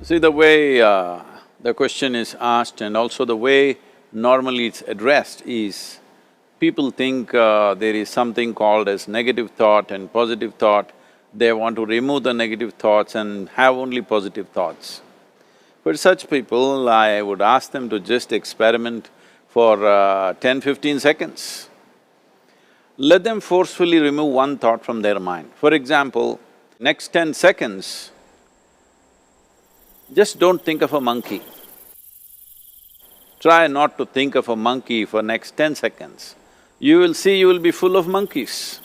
See, the way the question is asked and also the way normally it's addressed is, people think there is something called as negative thought and positive thought. They want to remove the negative thoughts and have only positive thoughts. For such people, I would ask them to just experiment for 10-15 seconds. Let them forcefully remove one thought from their mind. For example, next 10 seconds, just don't think of a monkey. Try not to think of a monkey for next 10 seconds. You will see you will be full of monkeys.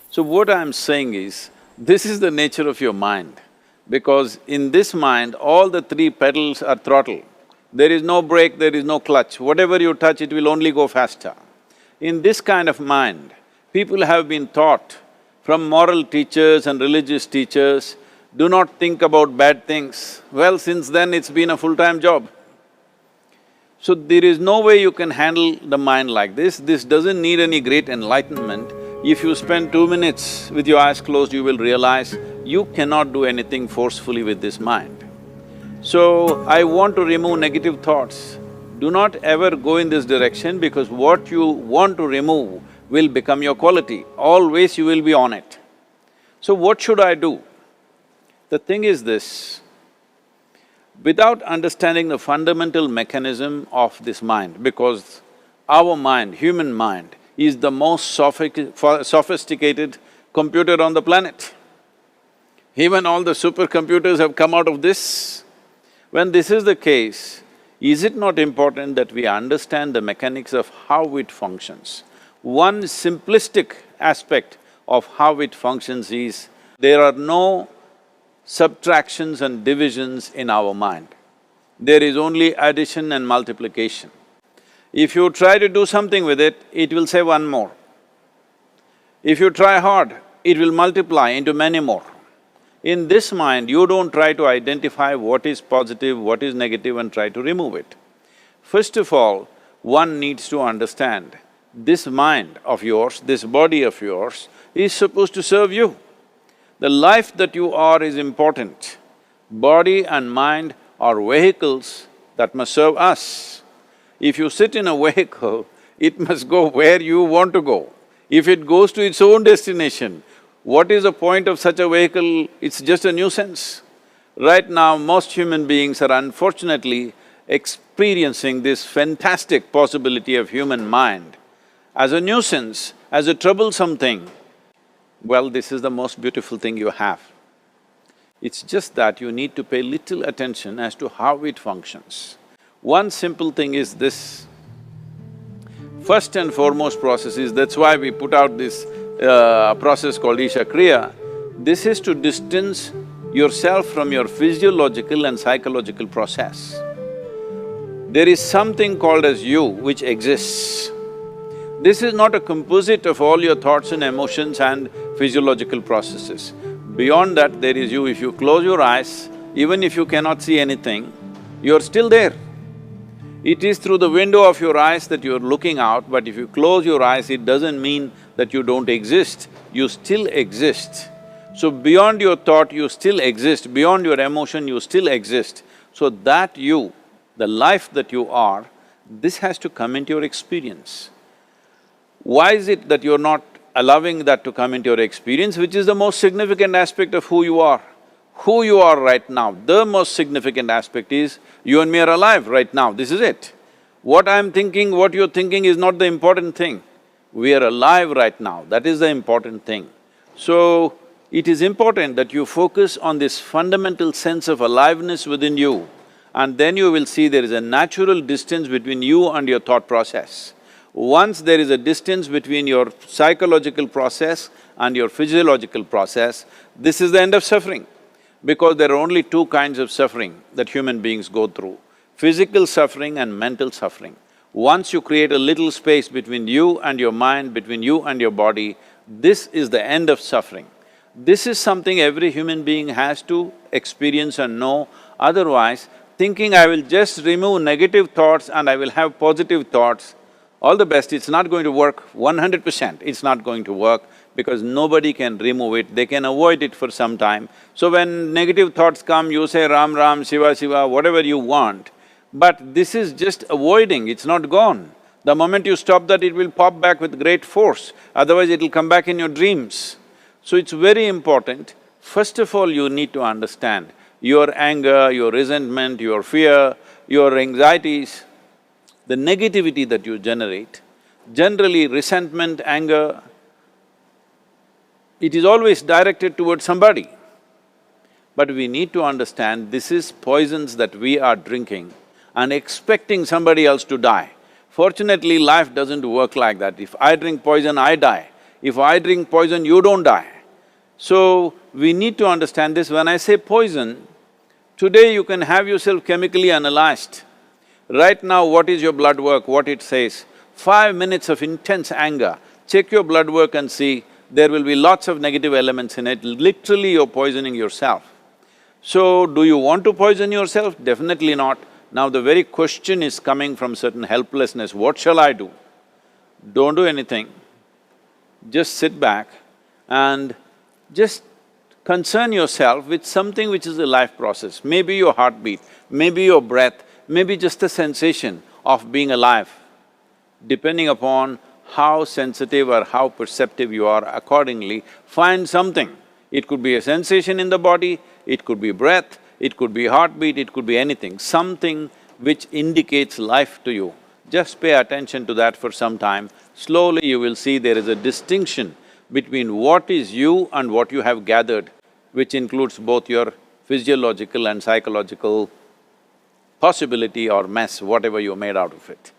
So what I'm saying is, this is the nature of your mind, because in this mind, all the three pedals are throttle. There is no brake, there is no clutch. Whatever you touch, it will only go faster. In this kind of mind, people have been taught from moral teachers and religious teachers, do not think about bad things. Well, since then it's been a full-time job. So there is no way you can handle the mind like this. This doesn't need any great enlightenment. If you spend 2 minutes with your eyes closed, you will realize you cannot do anything forcefully with this mind. So, I want to remove negative thoughts. Do not ever go in this direction, because what you want to remove will become your quality. Always you will be on it. So what should I do? The thing is this, without understanding the fundamental mechanism of this mind, because our mind, human mind, is the most sophisticated computer on the planet. Even all the supercomputers have come out of this. When this is the case, is it not important that we understand the mechanics of how it functions? One simplistic aspect of how it functions is, there are no subtractions and divisions in our mind. There is only addition and multiplication. If you try to do something with it, it will say one more. If you try hard, it will multiply into many more. In this mind, you don't try to identify what is positive, what is negative and try to remove it. First of all, one needs to understand, this mind of yours, this body of yours is supposed to serve you. The life that you are is important. Body and mind are vehicles that must serve us. If you sit in a vehicle, it must go where you want to go. If it goes to its own destination, what is the point of such a vehicle? It's just a nuisance. Right now, most human beings are unfortunately experiencing this fantastic possibility of human mind as a nuisance, as a troublesome thing. Well, this is the most beautiful thing you have. It's just that you need to pay little attention as to how it functions. One simple thing is this. First and foremost process is, that's why we put out this process called Isha Kriya. This is to distance yourself from your physiological and psychological process. There is something called as you which exists. This is not a composite of all your thoughts and emotions and physiological processes. Beyond that, there is you. If you close your eyes, even if you cannot see anything, you're still there. It is through the window of your eyes that you're looking out, but if you close your eyes, it doesn't mean that you don't exist, you still exist. So beyond your thought, you still exist, beyond your emotion, you still exist. So that you, the life that you are, this has to come into your experience. Why is it that you're not allowing that to come into your experience, which is the most significant aspect of who you are? Who you are right now, the most significant aspect is, you and me are alive right now, this is it. What I'm thinking, what you're thinking is not the important thing. We are alive right now, that is the important thing. So, it is important that you focus on this fundamental sense of aliveness within you, and then you will see there is a natural distance between you and your thought process. Once there is a distance between your psychological process and your physiological process, this is the end of suffering. Because there are only two kinds of suffering that human beings go through, physical suffering and mental suffering. Once you create a little space between you and your mind, between you and your body, this is the end of suffering. This is something every human being has to experience and know, otherwise thinking I will just remove negative thoughts and I will have positive thoughts, all the best, it's not going to work 100%, it's not going to work, because nobody can remove it, they can avoid it for some time. So when negative thoughts come, you say Ram Ram, Shiva Shiva, whatever you want, but this is just avoiding, it's not gone. The moment you stop that, it will pop back with great force, otherwise it'll come back in your dreams. So it's very important, first of all you need to understand your anger, your resentment, your fear, your anxieties, the negativity that you generate. Generally resentment, anger, it is always directed towards somebody. But we need to understand this is poisons that we are drinking and expecting somebody else to die. Fortunately, life doesn't work like that. If I drink poison, I die. If I drink poison, you don't die. So, we need to understand this. When I say poison, today you can have yourself chemically analyzed. Right now, what is your blood work, what it says? 5 minutes of intense anger, check your blood work and see, there will be lots of negative elements in it, literally you're poisoning yourself. So, do you want to poison yourself? Definitely not. Now the very question is coming from certain helplessness, what shall I do? Don't do anything, just sit back and just concern yourself with something which is a life process. Maybe your heartbeat, maybe your breath, maybe just a sensation of being alive. Depending upon how sensitive or how perceptive you are, accordingly, find something. It could be a sensation in the body, it could be breath, it could be heartbeat, it could be anything, something which indicates life to you. Just pay attention to that for some time. Slowly you will see there is a distinction between what is you and what you have gathered, which includes both your physiological and psychological possibility or mess, whatever you made out of it.